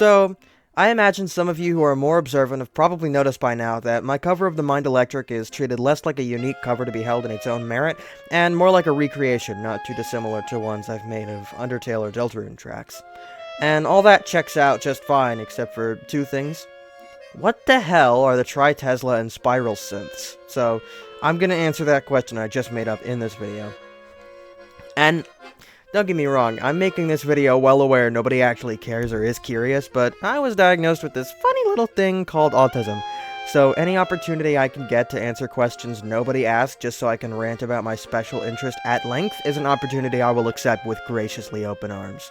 So, I imagine some of you who are more observant have probably noticed by now that my cover of The Mind Electric is treated less like a unique cover to be held in its own merit, and more like a recreation not too dissimilar to ones I've made of Undertale or Deltarune tracks. And all that checks out just fine, except for two things. What the hell are the Tri-Tesla and Spiral synths? So, I'm gonna answer that question I just made up in this video. And don't get me wrong, I'm making this video well aware nobody actually cares or is curious, but I was diagnosed with this funny little thing called autism. So any opportunity I can get to answer questions nobody asked just so I can rant about my special interest at length is an opportunity I will accept with graciously open arms.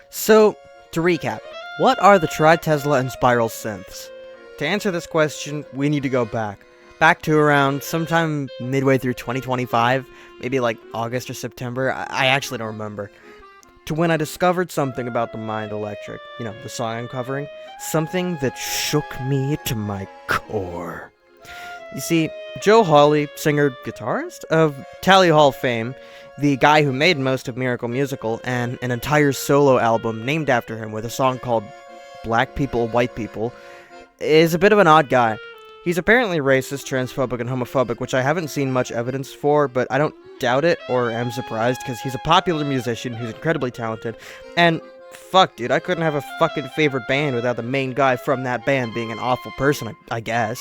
So, to recap, what are the Tri-Tesla and Spiral synths? To answer this question, we need to go back. Back to around sometime midway through 2025, maybe like August or September, I actually don't remember, to when I discovered something about The Mind Electric, the song I'm covering, something that shook me to my core. You see, Joe Hawley, singer-guitarist of Tally Hall fame, the guy who made most of Miracle Musical, and an entire solo album named after him with a song called Black People, White People, is a bit of an odd guy. He's apparently racist, transphobic, and homophobic, which I haven't seen much evidence for, but I don't doubt it or am surprised, because he's a popular musician who's incredibly talented, and fuck, dude, I couldn't have a fucking favorite band without the main guy from that band being an awful person, I guess.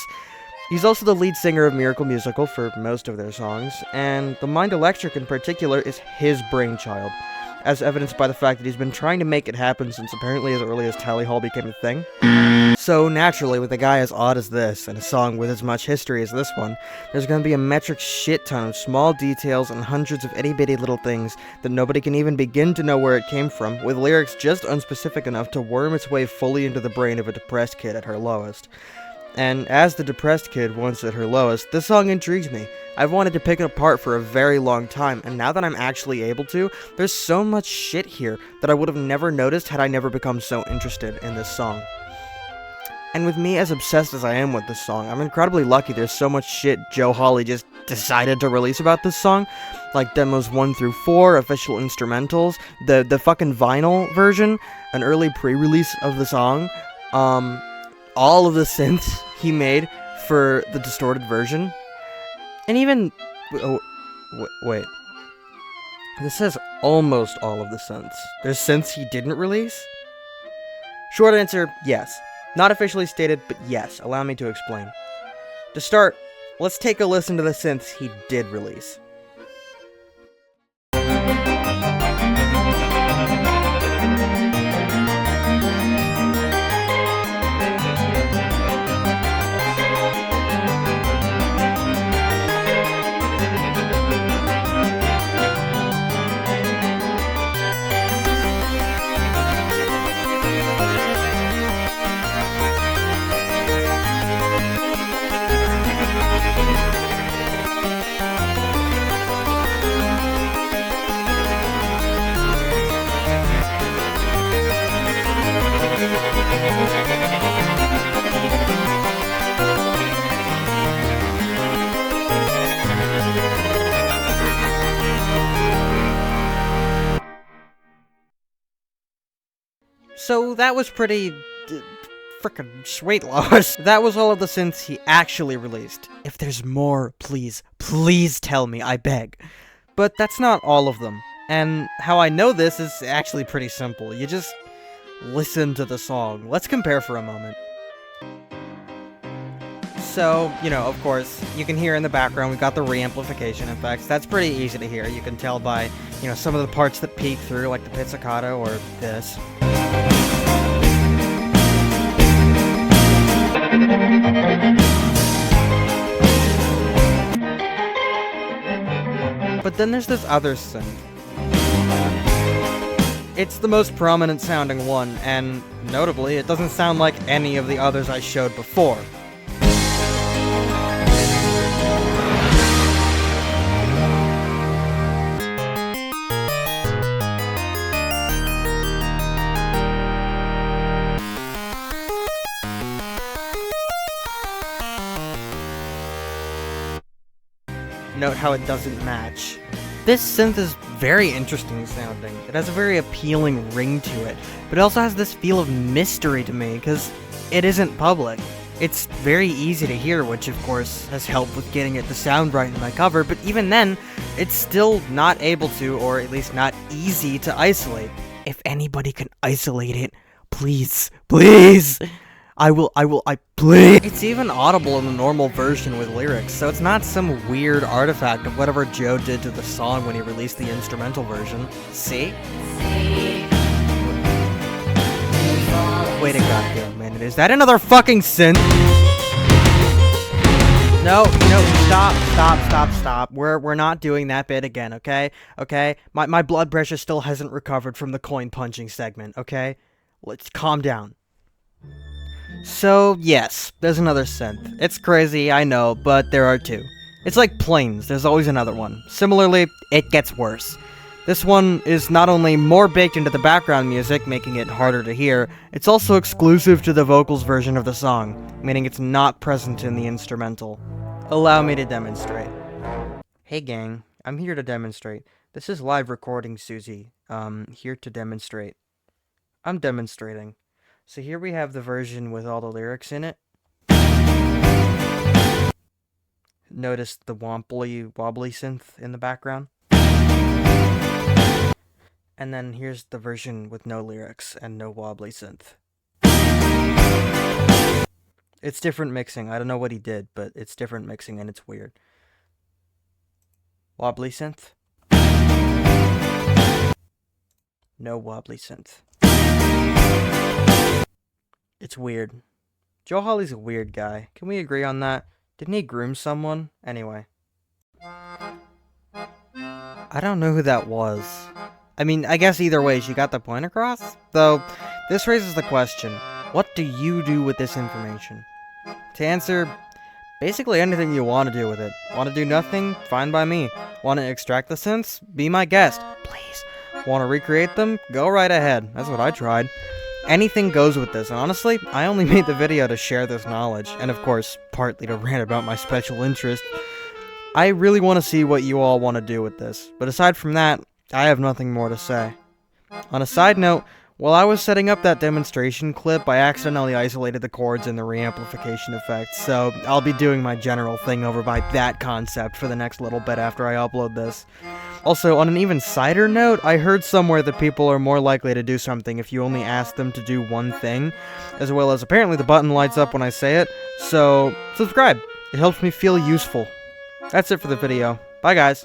He's also the lead singer of Miracle Musical for most of their songs, and The Mind Electric in particular is his brainchild, as evidenced by the fact that he's been trying to make it happen since apparently as early as Tally Hall became a thing. So naturally, with a guy as odd as this, and a song with as much history as this one, there's gonna be a metric shit ton of small details and hundreds of itty-bitty little things that nobody can even begin to know where it came from, with lyrics just unspecific enough to worm its way fully into the brain of a depressed kid at her lowest. And as the depressed kid once at her lowest, this song intrigues me. I've wanted to pick it apart for a very long time, and now that I'm actually able to, there's so much shit here that I would have never noticed had I never become so interested in this song. And with me as obsessed as I am with this song, I'm incredibly lucky there's so much shit Joe Hawley just decided to release about this song. Like demos 1 through 4, official instrumentals, the fucking vinyl version, an early pre-release of the song, all of the synths he made for the distorted version, and even... wait. This says almost all of the synths. There's synths he didn't release? Short answer, yes. Not officially stated, but yes, allow me to explain. To start, let's take a listen to the synths he did release. So that was pretty... frickin' sweet, Lois. That was all of the synths he actually released. If there's more, please tell me, I beg. But that's not all of them. And how I know this is actually pretty simple. You just listen to the song. Let's compare for a moment. So, of course, you can hear in the background we've got the reamplification effects. That's pretty easy to hear. You can tell by, some of the parts that peek through, like the pizzicato or this. But then there's this other synth. It's the most prominent sounding one, and notably, it doesn't sound like any of the others I showed before. Note how it doesn't match. This synth is very interesting sounding. It has a very appealing ring to it, but it also has this feel of mystery to me, because it isn't public. It's very easy to hear, which of course has helped with getting it to sound right in my cover, but even then, it's still not able to, or at least not easy to isolate. If anybody can isolate it, please, please! Please! It's even audible in the normal version with lyrics, so it's not some weird artifact of whatever Joe did to the song when he released the instrumental version. See? Wait a goddamn minute, is that another fucking synth? No, stop. We're not doing that bit again, okay? Okay? My blood pressure still hasn't recovered from the coin punching segment, okay? Let's calm down. So, yes, there's another synth. It's crazy, I know, but there are two. It's like planes, there's always another one. Similarly, it gets worse. This one is not only more baked into the background music, making it harder to hear, it's also exclusive to the vocals version of the song, meaning it's not present in the instrumental. Allow me to demonstrate. Hey gang, I'm here to demonstrate. This is live recording, Susie. Here to demonstrate. I'm demonstrating. So here we have the version with all the lyrics in it. Notice the wobbly synth in the background. And then here's the version with no lyrics and no wobbly synth. It's different mixing. I don't know what he did, but it's different mixing and it's weird. Wobbly synth. No wobbly synth. It's weird. Joe Hawley's a weird guy. Can we agree on that? Didn't he groom someone? Anyway. I don't know who that was. I mean, I guess either way, she got the point across? Though, this raises the question, what do you do with this information? To answer, basically anything you want to do with it. Want to do nothing? Fine by me. Want to extract the synths? Be my guest. Please. Want to recreate them? Go right ahead. That's what I tried. Anything goes with this, and honestly, I only made the video to share this knowledge, and of course, partly to rant about my special interest. I really want to see what you all want to do with this, but aside from that, I have nothing more to say. On a side note, while I was setting up that demonstration clip, I accidentally isolated the chords in the reamplification effect, so I'll be doing my general thing over by that concept for the next little bit after I upload this. Also, on an even sadder note, I heard somewhere that people are more likely to do something if you only ask them to do one thing, as well as apparently the button lights up when I say it, so subscribe. It helps me feel useful. That's it for the video. Bye guys.